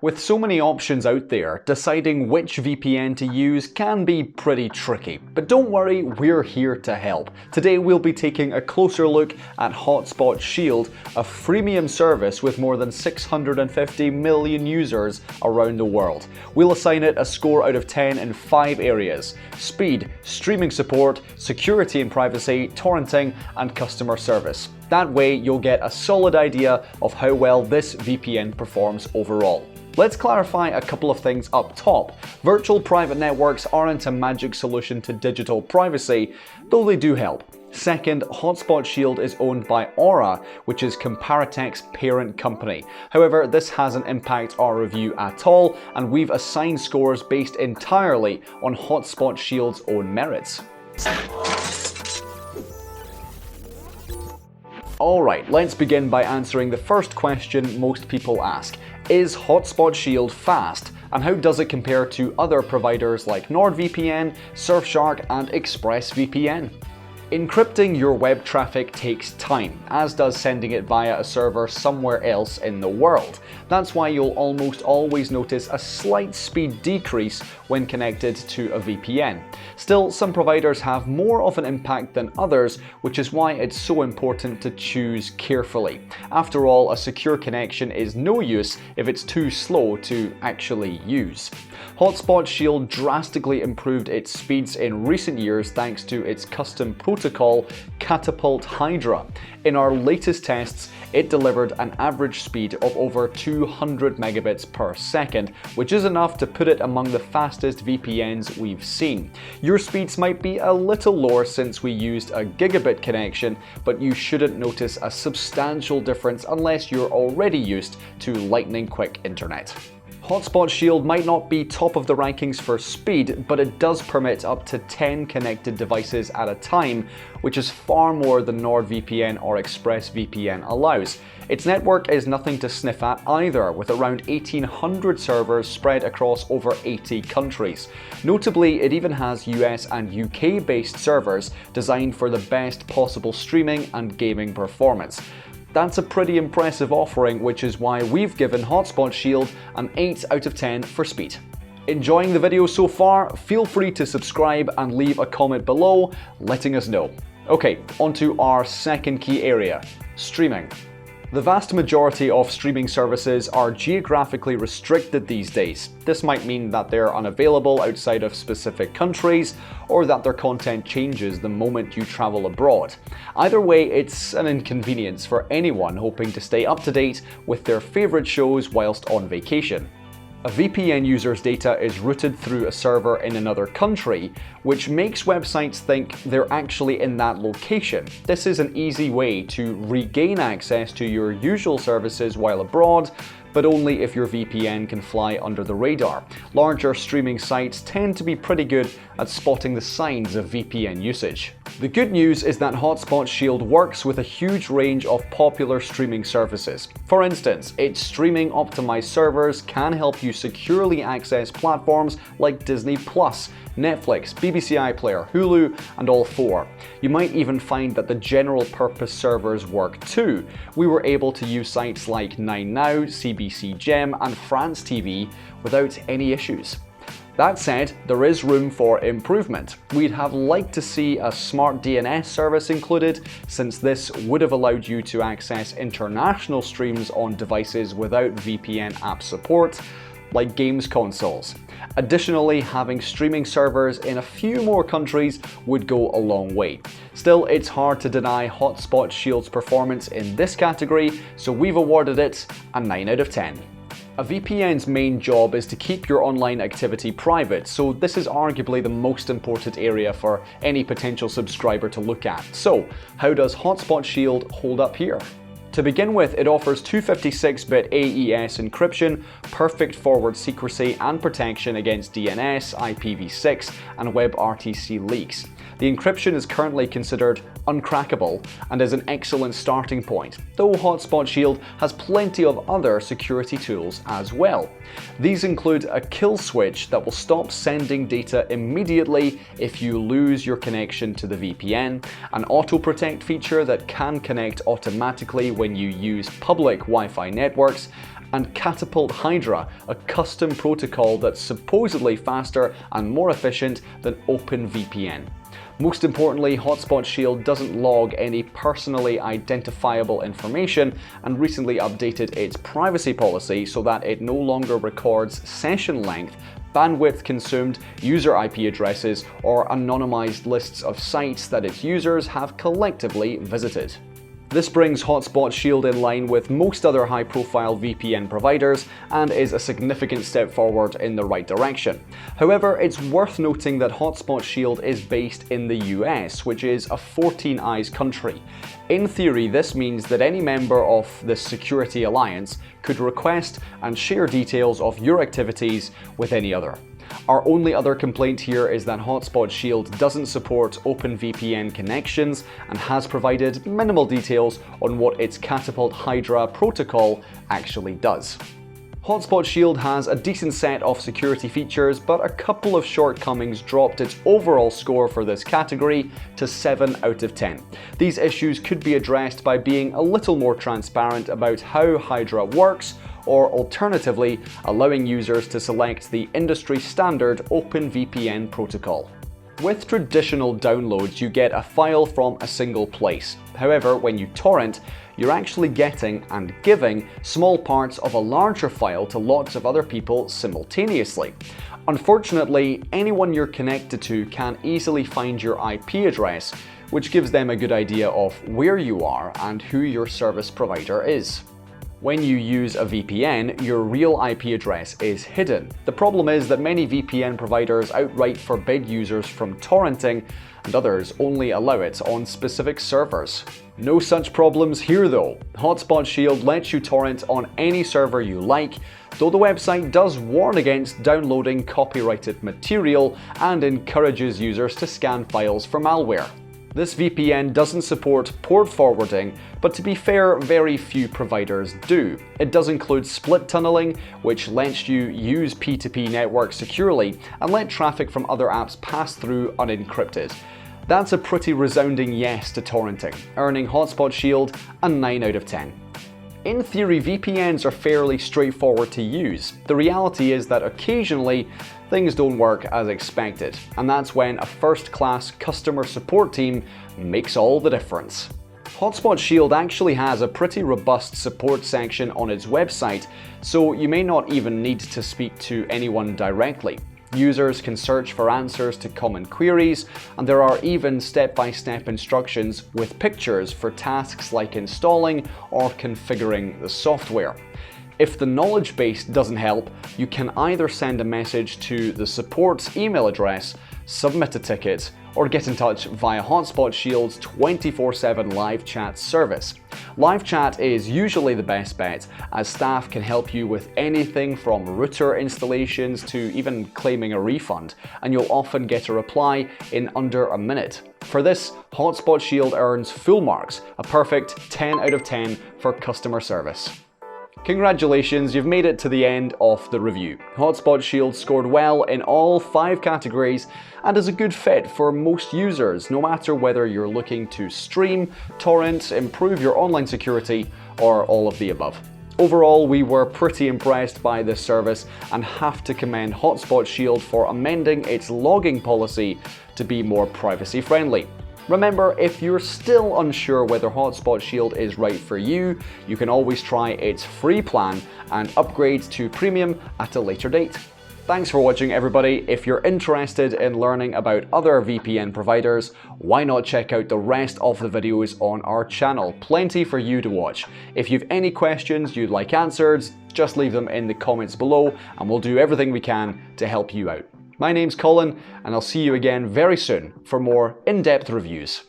With so many options out there, deciding which VPN to use can be pretty tricky. But don't worry, we're here to help. Today we'll be taking a closer look at Hotspot Shield, a freemium service with more than 650 million users around the world. We'll assign it a score out of 10 in 5 areas: speed, streaming support, security and privacy, torrenting, and customer service. That way you'll get a solid idea of how well this VPN performs overall. Let's clarify a couple of things up top. Virtual private networks aren't a magic solution to digital privacy, though they do help. Second, Hotspot Shield is owned by Aura, which is Comparitech's parent company. However, this hasn't impacted our review at all, and we've assigned scores based entirely on Hotspot Shield's own merits. Alright, let's begin by answering the first question most people ask. Is Hotspot Shield fast? And how does it compare to other providers like NordVPN, Surfshark, and ExpressVPN? Encrypting your web traffic takes time, as does sending it via a server somewhere else in the world. That's why you'll almost always notice a slight speed decrease when connected to a VPN. Still, some providers have more of an impact than others, which is why it's so important to choose carefully. After all, a secure connection is no use if it's too slow to actually use. Hotspot Shield drastically improved its speeds in recent years thanks to its custom protocol, Catapult Hydra. In our latest tests, it delivered an average speed of over 200 megabits per second, which is enough to put it among the fastest VPNs we've seen. Your speeds might be a little lower since we used a gigabit connection, but you shouldn't notice a substantial difference unless you're already used to lightning-quick internet. Hotspot Shield might not be top of the rankings for speed, but it does permit up to 10 connected devices at a time, which is far more than NordVPN or ExpressVPN allows. Its network is nothing to sniff at either, with around 1,800 servers spread across over 80 countries. Notably, it even has US and UK based servers designed for the best possible streaming and gaming performance. That's a pretty impressive offering, which is why we've given Hotspot Shield an 8 out of 10 for speed. Enjoying the video so far? Feel free to subscribe and leave a comment below letting us know. Okay, onto our second key area, streaming. The vast majority of streaming services are geographically restricted these days. This might mean that they're unavailable outside of specific countries, or that their content changes the moment you travel abroad. Either way, it's an inconvenience for anyone hoping to stay up to date with their favorite shows whilst on vacation. A VPN user's data is routed through a server in another country, which makes websites think they're actually in that location. This is an easy way to regain access to your usual services while abroad, but only if your VPN can fly under the radar. Larger streaming sites tend to be pretty good at spotting the signs of VPN usage. The good news is that Hotspot Shield works with a huge range of popular streaming services. For instance, its streaming optimized servers can help you securely access platforms like Disney+, Netflix, BBC iPlayer, Hulu, and all 4. You might even find that the general purpose servers work too. We were able to use sites like 9Now, CBC Gem, and France TV without any issues. That said, there is room for improvement. We'd have liked to see a smart DNS service included, since this would have allowed you to access international streams on devices without VPN app support, like games consoles. Additionally, having streaming servers in a few more countries would go a long way. Still, it's hard to deny Hotspot Shield's performance in this category, so we've awarded it a 9 out of 10. A VPN's main job is to keep your online activity private, so this is arguably the most important area for any potential subscriber to look at. So, how does Hotspot Shield hold up here? To begin with, it offers 256-bit AES encryption, perfect forward secrecy and protection against DNS, IPv6, and WebRTC leaks. The encryption is currently considered uncrackable and is an excellent starting point, though Hotspot Shield has plenty of other security tools as well. These include a kill switch that will stop sending data immediately if you lose your connection to the VPN, an auto protect feature that can connect automatically when you use public Wi-Fi networks, and Catapult Hydra, a custom protocol that's supposedly faster and more efficient than OpenVPN. Most importantly, Hotspot Shield doesn't log any personally identifiable information and recently updated its privacy policy so that it no longer records session length, bandwidth consumed, user IP addresses, or anonymized lists of sites that its users have collectively visited. This brings Hotspot Shield in line with most other high-profile VPN providers and is a significant step forward in the right direction. However, it's worth noting that Hotspot Shield is based in the US, which is a 14 eyes country. In theory, this means that any member of this security alliance could request and share details of your activities with any other. Our only other complaint here is that Hotspot Shield doesn't support OpenVPN connections and has provided minimal details on what its Catapult Hydra protocol actually does. Hotspot Shield has a decent set of security features, but a couple of shortcomings dropped its overall score for this category to 7 out of 10. These issues could be addressed by being a little more transparent about how Hydra works, or alternatively, allowing users to select the industry standard OpenVPN protocol. With traditional downloads, you get a file from a single place. However, when you torrent, you're actually getting and giving small parts of a larger file to lots of other people simultaneously. Unfortunately, anyone you're connected to can easily find your IP address, which gives them a good idea of where you are and who your service provider is. When you use a VPN, your real IP address is hidden. The problem is that many VPN providers outright forbid users from torrenting, and others only allow it on specific servers. No such problems here though. Hotspot Shield lets you torrent on any server you like, though the website does warn against downloading copyrighted material and encourages users to scan files for malware. This VPN doesn't support port forwarding, but to be fair, very few providers do. It does include split tunneling, which lets you use P2P networks securely and let traffic from other apps pass through unencrypted. That's a pretty resounding yes to torrenting, earning Hotspot Shield a 9 out of 10. In theory, VPNs are fairly straightforward to use. The reality is that occasionally, things don't work as expected, and that's when a first-class customer support team makes all the difference. Hotspot Shield actually has a pretty robust support section on its website, so you may not even need to speak to anyone directly. Users can search for answers to common queries, and there are even step-by-step instructions with pictures for tasks like installing or configuring the software. If the knowledge base doesn't help, you can either send a message to the support's email address, submit a ticket, or get in touch via Hotspot Shield's 24/7 live chat service. Live chat is usually the best bet, as staff can help you with anything from router installations to even claiming a refund, and you'll often get a reply in under a minute. For this, Hotspot Shield earns full marks, a perfect 10 out of 10 for customer service. Congratulations, you've made it to the end of the review. Hotspot Shield scored well in all 5 categories and is a good fit for most users, no matter whether you're looking to stream, torrent, improve your online security, or all of the above. Overall, we were pretty impressed by this service and have to commend Hotspot Shield for amending its logging policy to be more privacy friendly. Remember, if you're still unsure whether Hotspot Shield is right for you, you can always try its free plan and upgrade to premium at a later date. Thanks for watching, everybody. If you're interested in learning about other VPN providers, why not check out the rest of the videos on our channel? Plenty for you to watch. If you've any questions you'd like answered, just leave them in the comments below and we'll do everything we can to help you out. My name's Colin, and I'll see you again very soon for more in-depth reviews.